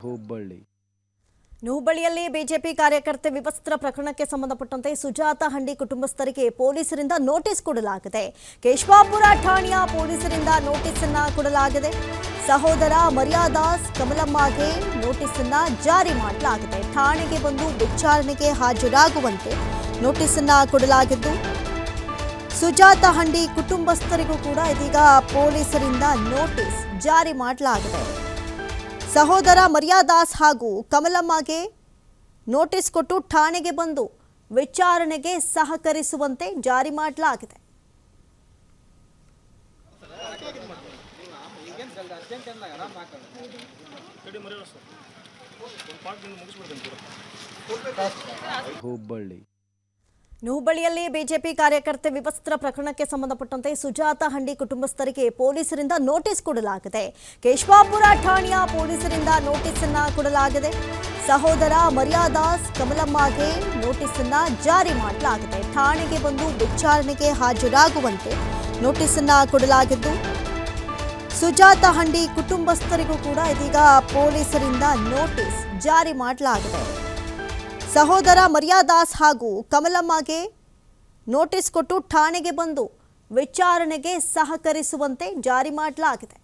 ಹುಬ್ಬಳ್ಳಿ ಹುಬ್ಬಳ್ಳಿಯಲ್ಲಿ ಬಿಜೆಪಿ ಕಾರ್ಯಕರ್ತೆ ವಿವಸ್ತ್ರ ಪ್ರಕರಣಕ್ಕೆ ಸಂಬಂಧಪಟ್ಟಂತೆ ಸುಜಾತ ಹಂಡಿ ಕುಟುಂಬಸ್ಥರಿಗೆ ಪೊಲೀಸರಿಂದ ನೋಟಿಸ್ ಕೊಡಲಾಗಿದೆ. ಕೇಶವಾಪುರ ಠಾಣೆಯ ಪೊಲೀಸರಿಂದ ನೋಟಿಸ್ ಅನ್ನು ಕೊಡಲಾಗಿದೆ. ಸಹೋದರ ಮರ್ಯಾದಾಸ್ ಕಮಲಮ್ಮಗೆ ನೋಟಿಸ್ ಅನ್ನು ಜಾರಿ ಮಾಡಲಾಗಿದೆ. ಠಾಣೆಗೆ ಬಂದು ವಿಚಾರಣೆಗೆ ಹಾಜರಾಗುವಂತೆ ನೋಟಿಸ್ ಅನ್ನು ಕೊಡಲಾಗಿದ್ದು, ಸುಜಾತ ಹಂಡಿ ಕುಟುಂಬಸ್ಥರಿಗೂ ಕೂಡ ಇದೀಗ ಪೊಲೀಸರಿಂದ ನೋಟಿಸ್ ಜಾರಿ ಮಾಡಲಾಗಿದೆ. ಸಹೋದರ ಮರ್ಯಾದಾಸ್ ಹಾಗೂ ಕಮಲಮ್ಮಗೆ ನೋಟಿಸ್ ಕೊಟ್ಟು ಠಾಣೆಗೆ ಬಂದು ವಿಚಾರಣೆಗೆ ಸಹಕರಿಸುವಂತೆ ಜಾರಿ ಮಾಡಲಾಗಿದೆ. ಹುಬ್ಬಳ್ಳಿ ಹುಬ್ಬಳ್ಳಿಯಲ್ಲಿ ಬಿಜೆಪಿ ಕಾರ್ಯಕರ್ತೆ ವಿವಸ್ತ್ರ ಪ್ರಕರಣಕ್ಕೆ ಸಂಬಂಧಪಟ್ಟಂತೆ ಸುಜಾತ ಹಂಡಿ ಕುಟುಂಬಸ್ಥರಿಗೆ ಪೊಲೀಸರಿಂದ ನೋಟಿಸ್ ಕೊಡಲಾಗಿದೆ. ಕೇಶವಾಪುರ ಠಾಣೆಯ ಪೊಲೀಸರಿಂದ ನೋಟಿಸ್ ಅನ್ನು ಕೊಡಲಾಗಿದೆ. ಸಹೋದರ ಮರ್ಯಾದಾಸ್ ಕಮಲಮ್ಮಗೆ ನೋಟಿಸ್ ಅನ್ನು ಜಾರಿ ಮಾಡಲಾಗಿದೆ. ಠಾಣೆಗೆ ಬಂದು ವಿಚಾರಣೆಗೆ ಹಾಜರಾಗುವಂತೆ ನೋಟಿಸ್ ಅನ್ನು ಕೊಡಲಾಗಿದ್ದು, ಸುಜಾತ ಹಂಡಿ ಕುಟುಂಬಸ್ಥರಿಗೂ ಕೂಡ ಇದೀಗ ಪೊಲೀಸರಿಂದ ನೋಟಿಸ್ ಜಾರಿ ಮಾಡಲಾಗಿದೆ. ಸಹೋದರ ಮರ್ಯಾದಾಸ್ ಹಾಗೂ ಕಮಲಮ್ಮಗೆ ನೋಟಿಸ್ ಕೊಟ್ಟು ಠಾಣೆಗೆ ಬಂದು ವಿಚಾರಣೆಗೆ ಸಹಕರಿಸುವಂತೆ ಜಾರಿ ಮಾಡಲಾಗಿದೆ.